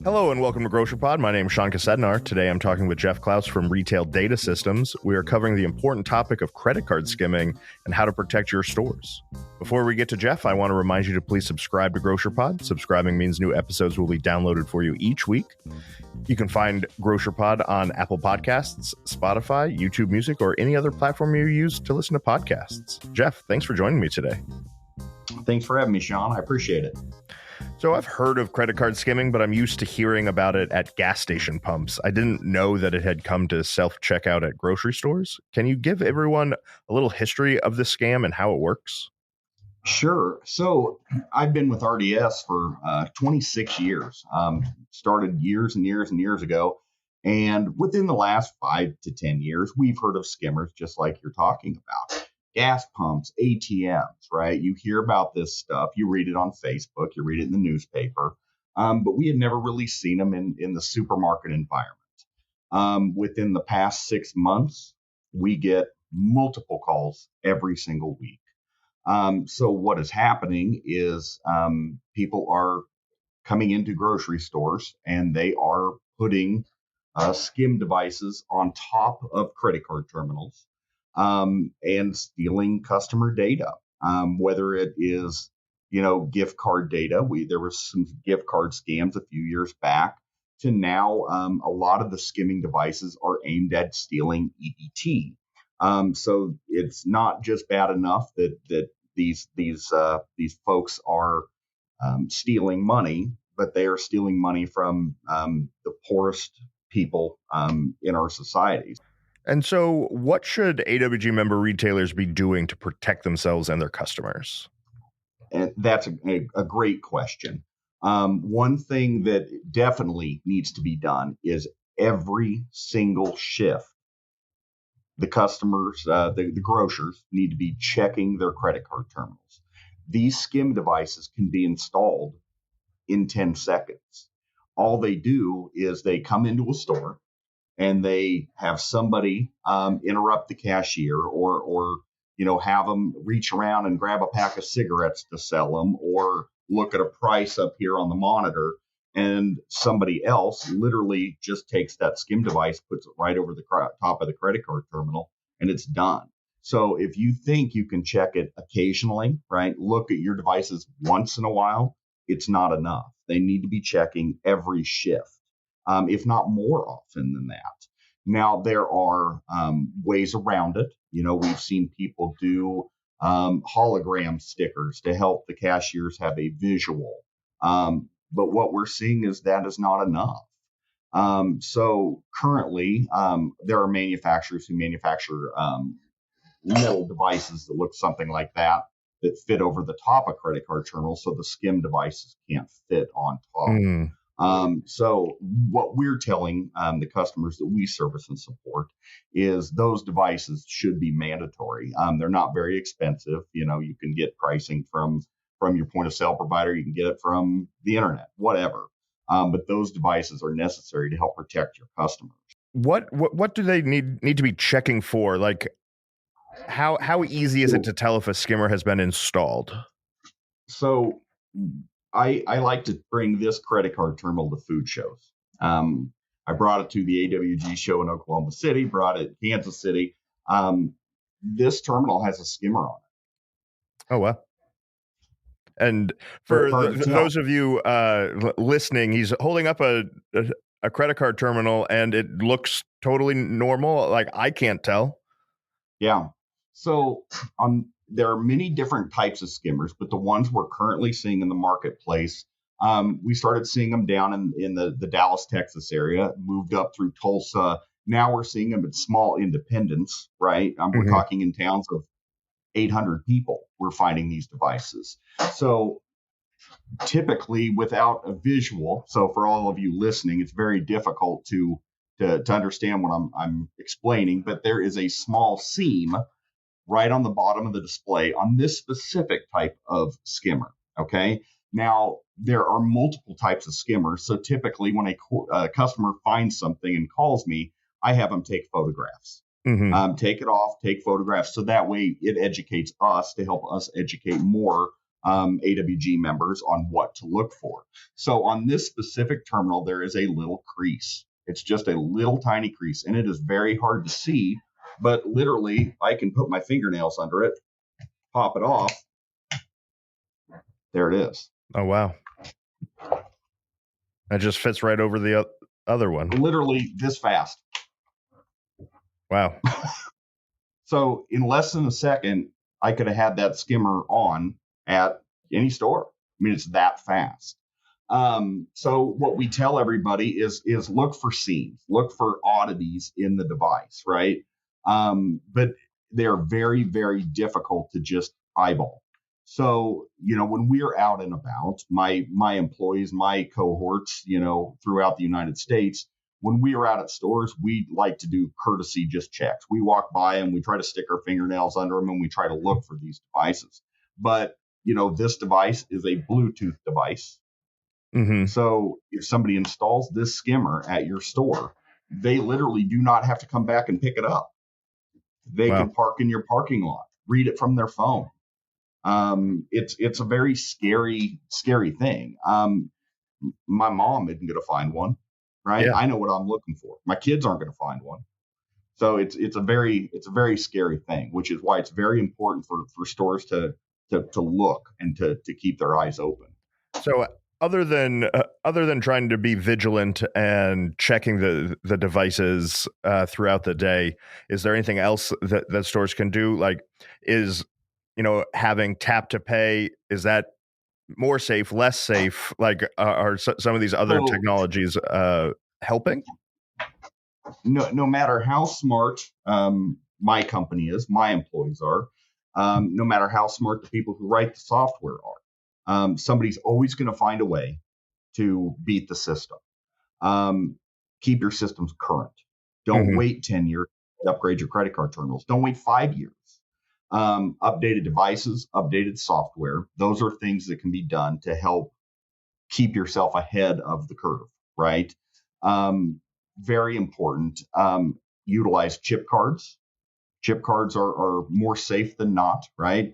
Hello and welcome to Grocer Pod. My name is Sean Kosednar. Today I'm talking with Jeff Klaus from Retail Data Systems. We are covering the important topic of credit card skimming and how to protect your stores. Before we get to Jeff, I want to remind you to please subscribe to Grocer Pod. Subscribing means new episodes will be downloaded for you each week. You can find Grocer Pod on Apple Podcasts, Spotify, YouTube Music, or any other platform you use to listen to podcasts. Jeff, thanks for joining me today. Thanks for having me, Sean. I appreciate it. So I've heard of credit card skimming, but I'm used to hearing about it at gas station pumps. I didn't know that it had come to self-checkout at grocery stores. Can you give everyone a little history of this scam and how it works? Sure. So I've been with RDS for 26 years. Started years and years and years ago. And within the last 5 to 10 years, we've heard of skimmers just like you're talking about. Gas pumps, ATMs, right? You hear about this stuff. You read it on Facebook. You read it in the newspaper. But we had never really seen them in the supermarket environment. Within the past 6 months, we get multiple calls every single week. So what is happening is people are coming into grocery stores and they are putting skim devices on top of credit card terminals and stealing customer data, whether it is, gift card data. There was some gift card scams a few years back to now a lot of the skimming devices are aimed at stealing EBT. So it's not just bad enough that these folks are stealing money, but they are stealing money from the poorest people in our society. And so what should AWG member retailers be doing to protect themselves and their customers? And that's a great question. One thing that definitely needs to be done is every single shift, the customers, the grocers need to be checking their credit card terminals. These skim devices can be installed in 10 seconds. All they do is they come into a store and they have somebody interrupt the cashier or have them reach around and grab a pack of cigarettes to sell them or look at a price up here on the monitor. And somebody else literally just takes that skim device, puts it right over the top of the credit card terminal, and it's done. So if you think you can check it occasionally, right, look at your devices once in a while, it's not enough. They need to be checking every shift, if not more often than that. Now, there are ways around it. We've seen people do hologram stickers to help the cashiers have a visual. But what we're seeing is that is not enough. So currently, there are manufacturers who manufacture little devices that look something like that fit over the top of credit card terminals, so the skim devices can't fit on top. So what we're telling the customers that we service and support is those devices should be mandatory. They're not very expensive. You can get pricing from your point of sale provider. You can get it from the internet, whatever. But those devices are necessary to help protect your customers. What do they need to be checking for? Like how easy is it to tell if a skimmer has been installed? So I like to bring this credit card terminal to food shows. I brought it to the AWG show in Oklahoma City, brought it to Kansas City. This terminal has a skimmer on it. Oh, wow. And for those of you listening, he's holding up a credit card terminal and it looks totally normal. Like I can't tell. Yeah. So there are many different types of skimmers, but the ones we're currently seeing in the marketplace, we started seeing them down in the Dallas, Texas area, moved up through Tulsa. Now we're seeing them at small independents, right? We're talking in towns of 800 people. We're finding these devices. So typically without a visual, so for all of you listening, it's very difficult to understand what I'm explaining, but there is a small seam right on the bottom of the display on this specific type of skimmer. Okay. Now, there are multiple types of skimmers. So typically when a customer finds something and calls me, I have them take photographs. Take it off, take photographs. So that way it educates us to help us educate more AWG members on what to look for. So on this specific terminal, there is a little crease. It's just a little tiny crease, and it is very hard to see, but literally I can put my fingernails under it, pop it off. There it is. Oh, wow. That just fits right over the other one. Literally this fast. Wow. So in less than a second, I could have had that skimmer on at any store. I mean, it's that fast. So what we tell everybody is look for seams, look for oddities in the device, right? But they're very, very difficult to just eyeball. So, when we're out and about, my employees, my cohorts, throughout the United States, when we are out at stores, we like to do courtesy just checks. We walk by and we try to stick our fingernails under them and we try to look for these devices. But, this device is a Bluetooth device. Mm-hmm. So if somebody installs this skimmer at your store, they literally do not have to come back and pick it up. They can park in your parking lot, read it from their phone. It's a very scary thing. My mom isn't going to find one, right? Yeah. I know what I'm looking for. My kids aren't going to find one. So it's a very scary thing, which is why it's very important for stores to look and to keep their eyes open. So other than trying to be vigilant and checking the devices throughout the day, is there anything else that stores can do? Like, is having tap to pay, is that more safe, less safe? Like, are some of these other technologies helping? No matter how smart my company is, my employees are, no matter how smart the people who write the software are, somebody's always going to find a way to beat the system. Keep your systems current. Don't wait 10 years to upgrade your credit card terminals. Don't wait 5 years. Updated devices, updated software. Those are things that can be done to help keep yourself ahead of the curve, right? Very important. Utilize chip cards. Chip cards are more safe than not, right?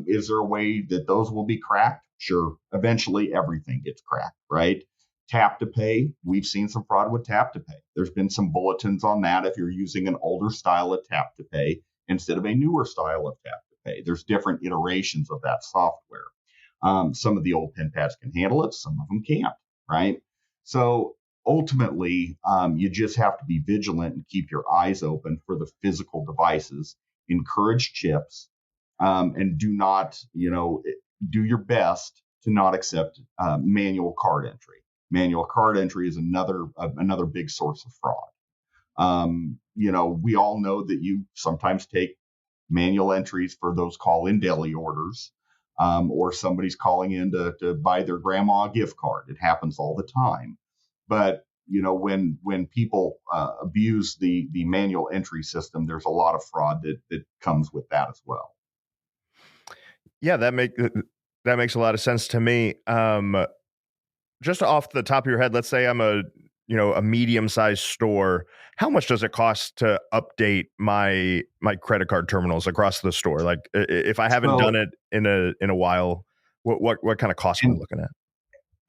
Is there a way that those will be cracked? Sure. Eventually, everything gets cracked, right? Tap to pay. We've seen some fraud with tap to pay. There's been some bulletins on that if you're using an older style of tap to pay instead of a newer style of tap to pay. There's different iterations of that software. Some of the old pen pads can handle it. Some of them can't, right? So ultimately, you just have to be vigilant and keep your eyes open for the physical devices. Encourage chips, and do not, do your best to not accept manual card entry. Manual card entry is another big source of fraud. We all know that you sometimes take manual entries for those call-in deli orders, or somebody's calling in to buy their grandma a gift card. It happens all the time. But when people abuse the manual entry system, there's a lot of fraud that comes with that as well. Yeah, that makes a lot of sense to me. Just off the top of your head, let's say I'm a medium-sized store. How much does it cost to update my credit card terminals across the store? Like, if I haven't done it in a while, what kind of cost are we looking at?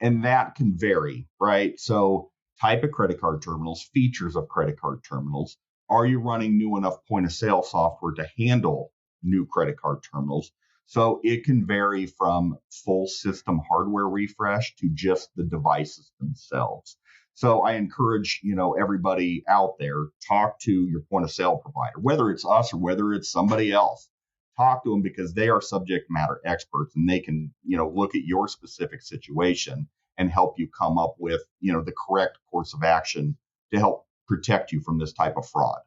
And that can vary, right? So type of credit card terminals, features of credit card terminals. Are you running new enough point of sale software to handle new credit card terminals? So it can vary from full system hardware refresh to just the devices themselves. So I encourage, everybody out there, talk to your point of sale provider, whether it's us or whether it's somebody else. Talk to them because they are subject matter experts and they can, look at your specific situation and help you come up with, the correct course of action to help protect you from this type of fraud.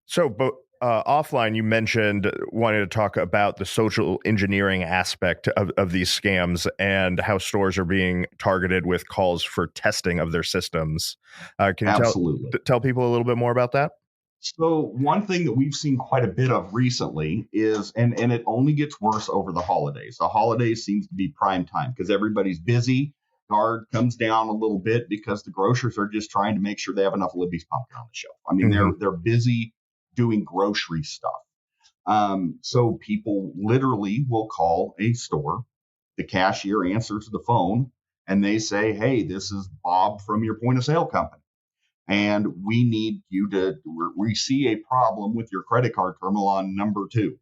So, but offline, you mentioned wanting to talk about the social engineering aspect of these scams and how stores are being targeted with calls for testing of their systems. Can you tell people a little bit more about that? So one thing that we've seen quite a bit of recently is, and it only gets worse over the holidays. The holidays seems to be prime time because everybody's busy. Guard comes down a little bit because the grocers are just trying to make sure they have enough Libby's pumpkin on the shelf. I mean, they're busy doing grocery stuff. So people literally will call a store the cashier answers the phone and they say, hey, this is Bob from your point of sale company. And we need you we see a problem with your credit card terminal on number 2.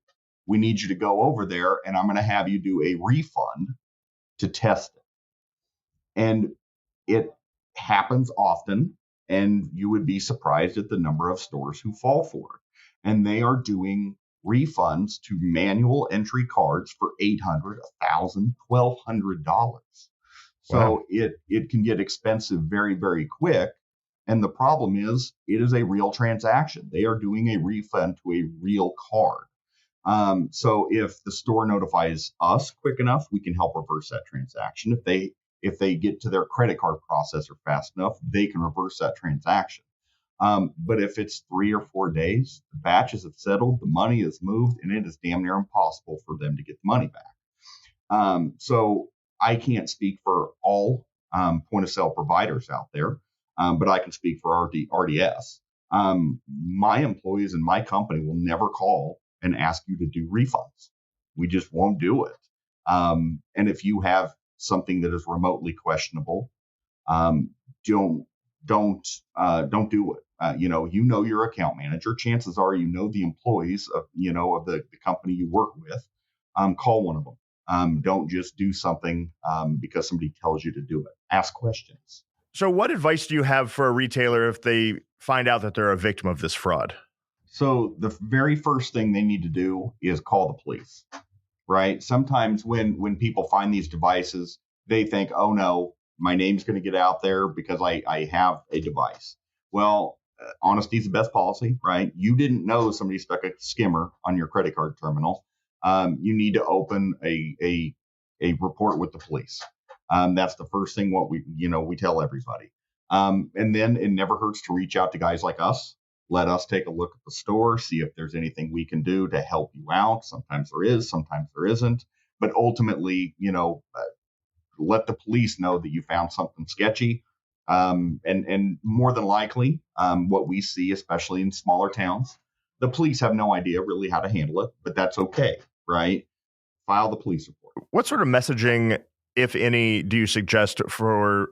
We need you to go over there and I'm going to have you do a refund to test it. And it happens often, and you would be surprised at the number of stores who fall for it. And they are doing refunds to manual entry cards for $800, $1,000, $1,200. So Wow. it can get expensive very, very quick. And the problem is it is a real transaction. They are doing a refund to a real card. So if the store notifies us quick enough, we can help reverse that transaction. If they get to their credit card processor fast enough, they can reverse that transaction. But if it's 3 or 4 days, the batches have settled, the money is moved, and it is damn near impossible for them to get the money back. So I can't speak for all point of sale providers out there, but I can speak for RDS. My employees in my company will never call and ask you to do refunds. We just won't do it. And if you have something that is remotely questionable, don't do it. Your account manager. Chances are the employees of the company you work with. Call one of them. Don't just do something because somebody tells you to do it. Ask questions. So what advice do you have for a retailer if they find out that they're a victim of this fraud? So the very first thing they need to do is call the police, right? Sometimes when people find these devices, they think, oh no, my name's going to get out there because I have a device. Well, honesty is the best policy, right? You didn't know somebody stuck a skimmer on your credit card terminal. You need to open a report with the police. That's the first thing we tell everybody. And then it never hurts to reach out to guys like us. Let us take a look at the store, see if there's anything we can do to help you out. Sometimes there is, sometimes there isn't. But ultimately, let the police know that you found something sketchy. And more than likely, what we see, especially in smaller towns, the police have no idea really how to handle it, but that's okay, right? File the police report. What sort of messaging, if any, do you suggest for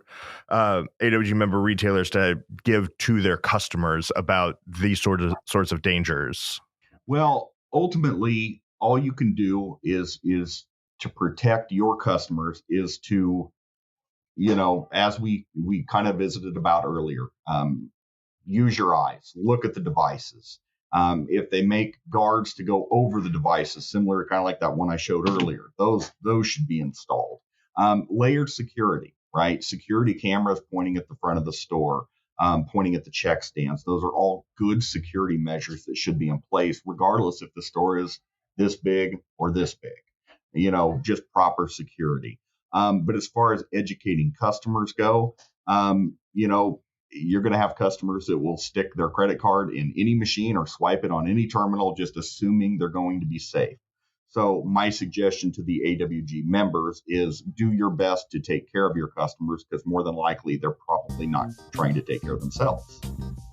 AWG member retailers to give to their customers about these sorts of dangers? Well, ultimately, all you can do is to protect your customers is to, as we kind of visited about earlier, use your eyes, look at the devices. If they make guards to go over the devices, similar kind of like that one I showed earlier, those should be installed. Layered security, right? Security cameras pointing at the front of the store, pointing at the check stands. Those are all good security measures that should be in place, regardless if the store is this big or this big. Just proper security. But as far as educating customers go, you're going to have customers that will stick their credit card in any machine or swipe it on any terminal, just assuming they're going to be safe. So my suggestion to the AWG members is do your best to take care of your customers, because more than likely they're probably not trying to take care of themselves.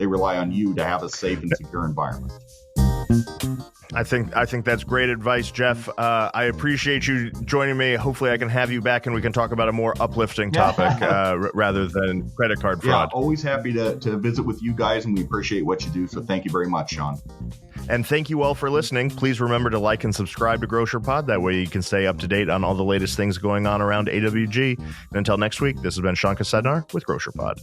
They rely on you to have a safe and secure environment. I think that's great advice, Jeff. I appreciate you joining me. Hopefully I can have you back and we can talk about a more uplifting topic rather than credit card fraud. Yeah, always happy to visit with you guys, and we appreciate what you do. So thank you very much, Sean. And thank you all for listening. Please remember to like and subscribe to Grocer Pod. That way you can stay up to date on all the latest things going on around AWG. And until next week, this has been Sean Kosednar with Grocer Pod.